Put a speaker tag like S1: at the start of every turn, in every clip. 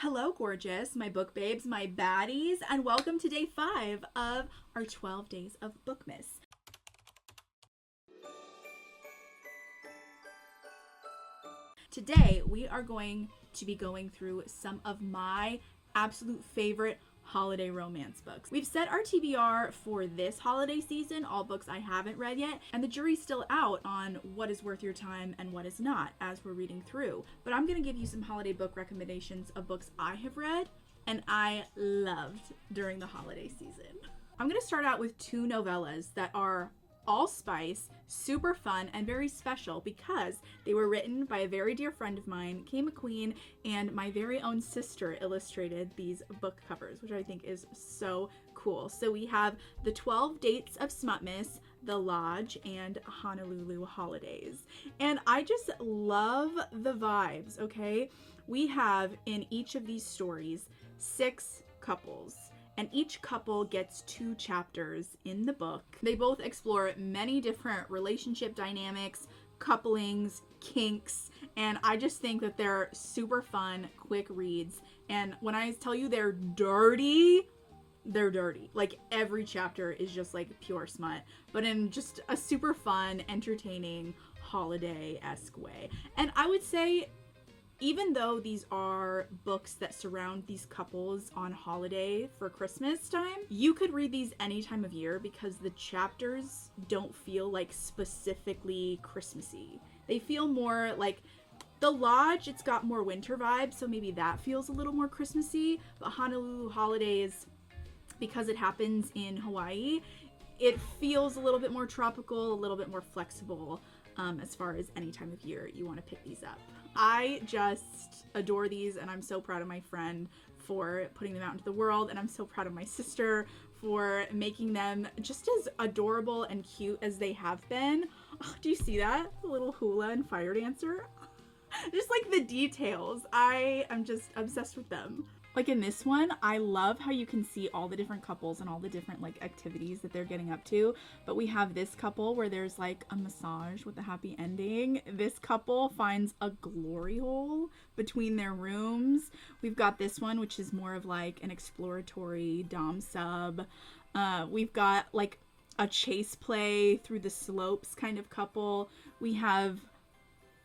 S1: Hello, gorgeous, my book babes, my baddies, and welcome to day 5 of our 12 days of Bookmas. Today, we are going to be going through some of my absolute favorite holiday romance books. We've set our TBR for this holiday season, all books I haven't read yet, and the jury's still out on what is worth your time and what is not as we're reading through. But I'm going to give you some holiday book recommendations of books I have read and I loved during the holiday season. I'm going to start out with 2 novellas that are allspice, super fun, and very special because they were written by a very dear friend of mine, Kay McQueen, and my very own sister illustrated these book covers, which I think is so cool. So we have The 12 Dates of Smutmas, The Lodge, and Honolulu Holidays. And I just love the vibes, okay? We have in each of these stories 6 couples. And each couple gets 2 chapters in the book. They both explore many different relationship dynamics, couplings, kinks, and I just think that they're super fun, quick reads. And when I tell you they're dirty, they're dirty. Like every chapter is just like pure smut, but in just a super fun, entertaining, holiday-esque way. And I would say, even though these are books that surround these couples on holiday for Christmas time, you could read these any time of year because the chapters don't feel like specifically Christmassy. They feel more like The Lodge, it's got more winter vibes, so maybe that feels a little more Christmassy, but Honolulu Holidays, because it happens in Hawaii, it feels a little bit more tropical, a little bit more flexible as far as any time of year you want to pick these up. I just adore these, and I'm so proud of my friend for putting them out into the world, and I'm so proud of my sister for making them just as adorable and cute as they have been. Oh, do you see that? The little hula and fire dancer? Just like the details. I am just obsessed with them. Like in this one, I love how you can see all the different couples and all the different like activities that they're getting up to. But we have this couple where there's like a massage with a happy ending. This couple finds a glory hole between their rooms. We've got this one, which is more of like an exploratory dom sub. We've got like a chase play through the slopes kind of couple. We have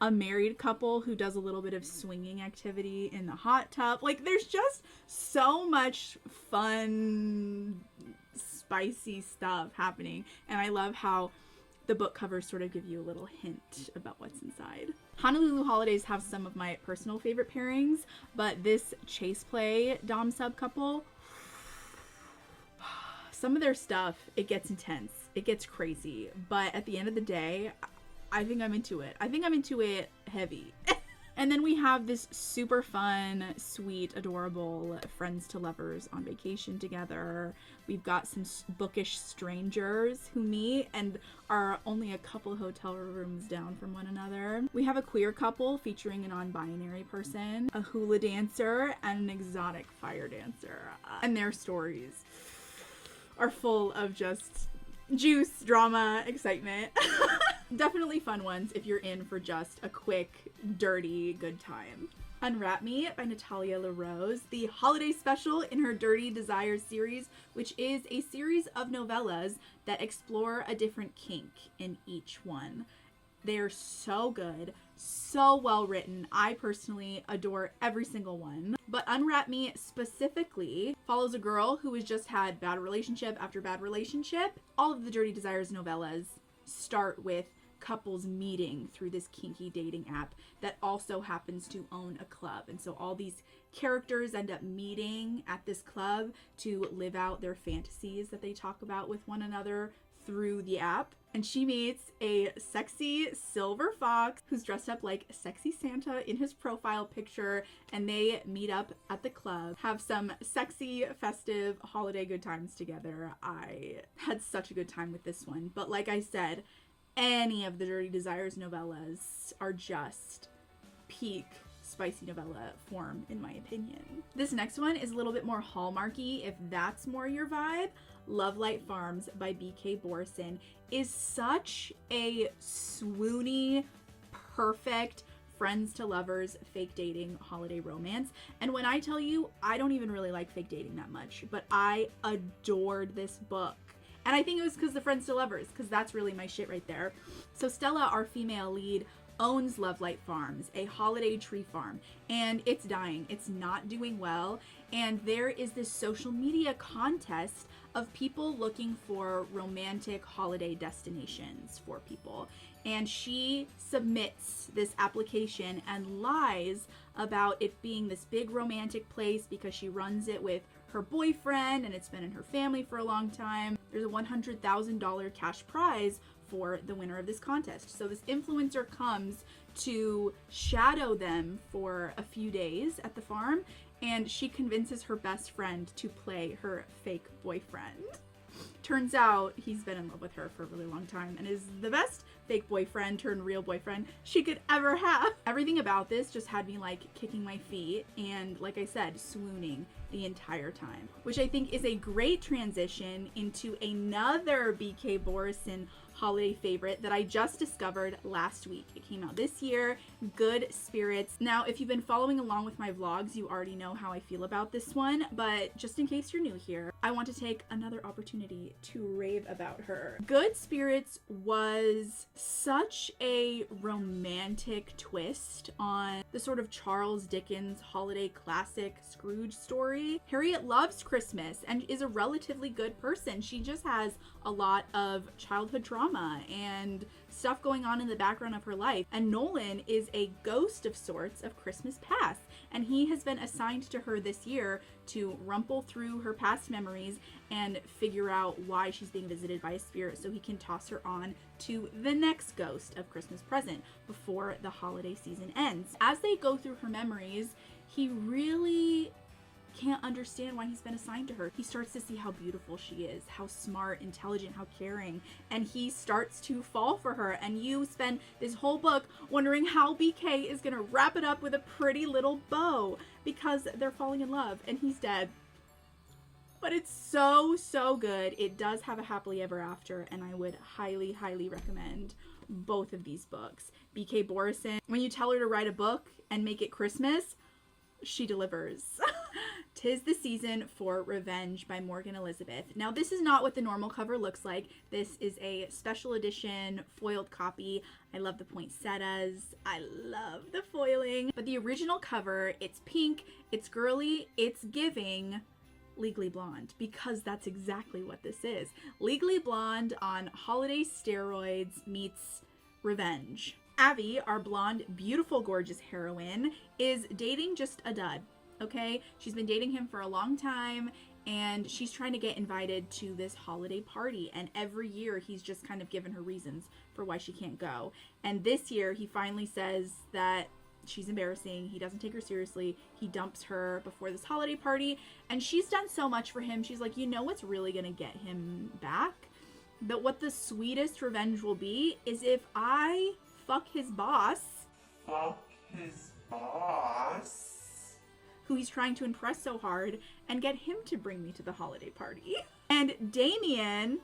S1: a married couple who does a little bit of swinging activity in the hot tub. Like there's just so much fun, spicy stuff happening. And I love how the book covers sort of give you a little hint about what's inside. Honolulu Holidays have some of my personal favorite pairings, but this chase play dom sub couple, some of their stuff, it gets intense. It gets crazy. But at the end of the day, I think I'm into it. I think I'm into it heavy. And then we have this super fun, sweet, adorable friends to lovers on vacation together. We've got some bookish strangers who meet and are only a couple hotel rooms down from one another. We have a queer couple featuring a non-binary person, a hula dancer, and an exotic fire dancer. And their stories are full of just juice, drama, excitement. Definitely fun ones if you're in for just a quick, dirty, good time. Unwrap Me by Natalia LaRose, the holiday special in her Dirty Desires series, which is a series of novellas that explore a different kink in each one. They're so good, so well written. I personally adore every single one. But Unwrap Me specifically follows a girl who has just had bad relationship after bad relationship. All of the Dirty Desires novellas start with couples meeting through this kinky dating app that also happens to own a club. And so all these characters end up meeting at this club to live out their fantasies that they talk about with one another through the app. And she meets a sexy silver fox who's dressed up like sexy Santa in his profile picture, and they meet up at the club, have some sexy, festive, holiday good times together. I had such a good time with this one. But like I said, any of the Dirty Desires novellas are just peak spicy novella form, in my opinion. This next one is a little bit more Hallmarky, if that's more your vibe. Love Light Farms by B.K. Borson is such a swoony, perfect, friends to lovers, fake dating, holiday romance. And when I tell you, I don't even really like fake dating that much, but I adored this book. And I think it was because the friends to lovers, because that's really my shit right there. So Stella, our female lead, owns Lovelight Farms, a holiday tree farm, and it's dying. It's not doing well. And there is this social media contest of people looking for romantic holiday destinations for people. And she submits this application and lies about it being this big romantic place because she runs it with her boyfriend and it's been in her family for a long time. There's a $100,000 cash prize for the winner of this contest. So this influencer comes to shadow them for a few days at the farm, and she convinces her best friend to play her fake boyfriend. Turns out he's been in love with her for a really long time and is the best fake boyfriend turned real boyfriend she could ever have. Everything about this just had me like kicking my feet and, like I said, swooning the entire time, which I think is a great transition into another BK Borison holiday favorite that I just discovered last week. It came out this year, Good Spirits. Now, if you've been following along with my vlogs, you already know how I feel about this one, but just in case you're new here, I want to take another opportunity to rave about her. Good Spirits was such a romantic twist on the sort of Charles Dickens holiday classic Scrooge story. Harriet loves Christmas and is a relatively good person. She just has a lot of childhood trauma and stuff going on in the background of her life. And Nolan is a ghost of sorts of Christmas past, and he has been assigned to her this year to rumple through her past memories and figure out why she's being visited by a spirit so he can toss her on to the next ghost of Christmas present before the holiday season ends. As they go through her memories, he really can't understand why he's been assigned to her. He starts to see how beautiful she is, how smart, intelligent, how caring, and he starts to fall for her. And you spend this whole book wondering how BK is gonna wrap it up with a pretty little bow because they're falling in love and he's dead. But it's so, so good. It does have a happily ever after, and I would highly, highly recommend both of these books. BK Borison, when you tell her to write a book and make it Christmas, she delivers. 'Tis the Season for Revenge by Morgan Elizabeth. Now, this is not what the normal cover looks like. This is a special edition foiled copy. I love the poinsettias. I love the foiling. But the original cover, it's pink, it's girly, it's giving Legally Blonde, because that's exactly what this is. Legally Blonde on holiday steroids meets revenge. Abby, our blonde, beautiful, gorgeous heroine, is dating just a dud, okay? She's been dating him for a long time, and she's trying to get invited to this holiday party, and every year he's just kind of given her reasons for why she can't go. And this year he finally says that she's embarrassing, he doesn't take her seriously, he dumps her before this holiday party, and she's done so much for him. She's like, you know what's really gonna get him back? But what the sweetest revenge will be is if I fuck his boss. Who he's trying to impress so hard, and get him to bring me to the holiday party. And Damien,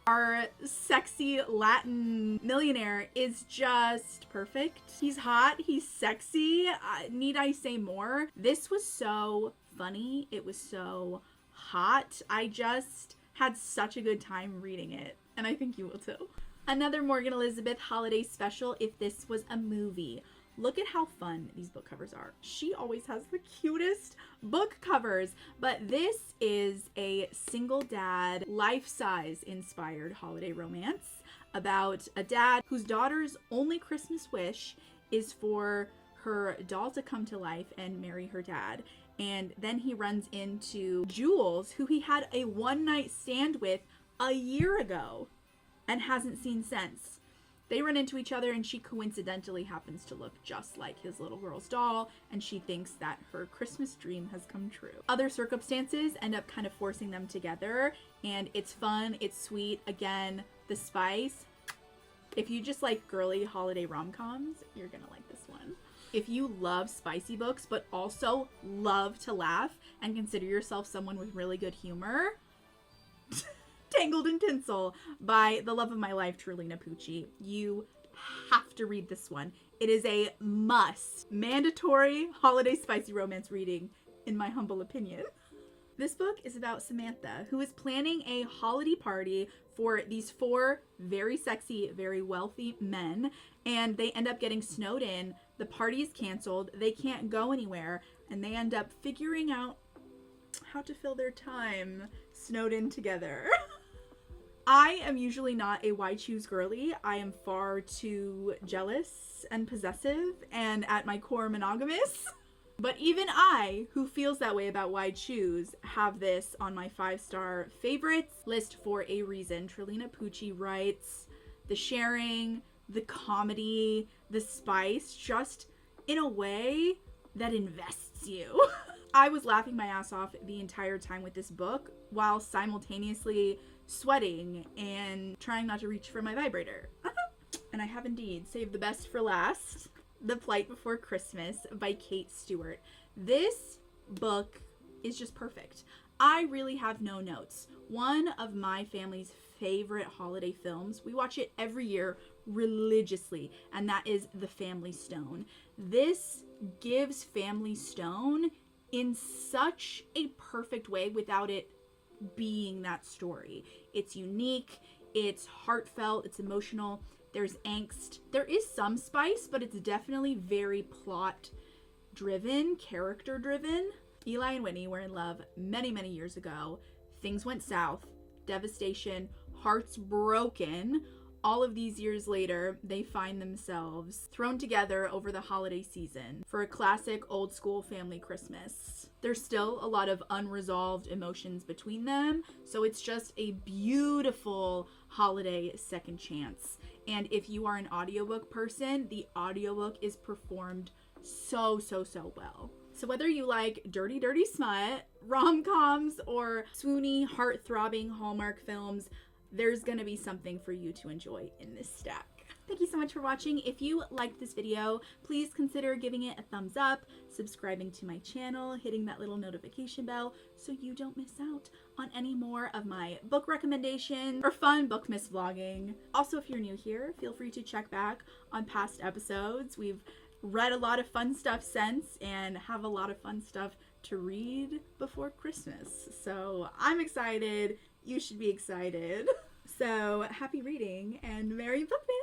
S1: our sexy Latin millionaire, is just perfect. He's hot, he's sexy. Need I say more? This was so funny. It was so hot. I just had such a good time reading it, and I think you will too. Another Morgan Elizabeth holiday special, If This Was a Movie. Look at how fun these book covers are. She always has the cutest book covers, but this is a single dad, life-size inspired holiday romance about a dad whose daughter's only Christmas wish is for her doll to come to life and marry her dad. And then he runs into Jules, who he had a one-night stand with a year ago and hasn't seen since. They run into each other, and she coincidentally happens to look just like his little girl's doll, and she thinks that her Christmas dream has come true. Other circumstances end up kind of forcing them together, and it's fun, it's sweet. Again, the spice. If you just like girly holiday rom-coms, you're gonna like this one. If you love spicy books but also love to laugh and consider yourself someone with really good humor, Tangled in Tinsel by the love of my life, Trulina Pucci. You have to read this one. It is a must, mandatory holiday spicy romance reading, in my humble opinion. This book is about Samantha, who is planning a holiday party for these 4 very sexy, very wealthy men, and they end up getting snowed in. The party is canceled. They can't go anywhere, and they end up figuring out how to fill their time snowed in together. I am usually not a why choose girly. I am far too jealous and possessive and at my core monogamous. But even I, who feels that way about why choose, have this on my 5-star favorites list for a reason. Trelina Pucci writes, the sharing, the comedy, the spice, just in a way that invests you. I was laughing my ass off the entire time with this book while simultaneously sweating and trying not to reach for my vibrator. And I have indeed saved the best for last. The Flight Before Christmas by Kate Stewart. This book is just perfect. I really have no notes. One of my family's favorite holiday films. We watch it every year religiously, and that is The Family Stone. This gives Family Stone in such a perfect way without it being that story. It's unique, it's heartfelt, it's emotional, there's angst. There is some spice, but it's definitely very plot driven, character driven. Eli and Whitney were in love many, many years ago. Things went south, devastation, hearts broken. All of these years later, they find themselves thrown together over the holiday season for a classic old school family Christmas. There's still a lot of unresolved emotions between them, so it's just a beautiful holiday second chance. And if you are an audiobook person, the audiobook is performed so well. So whether you like dirty, dirty smut, rom-coms, or swoony, heart-throbbing Hallmark films, there's gonna be something for you to enjoy in this stack. Thank you so much for watching. If you liked this video, please consider giving it a thumbs up, subscribing to my channel, hitting that little notification bell so you don't miss out on any more of my book recommendations or fun Bookmas vlogging. Also, if you're new here, feel free to check back on past episodes. We've read a lot of fun stuff since and have a lot of fun stuff to read before Christmas. So I'm excited. You should be excited. So happy reading and Merry Bookmas!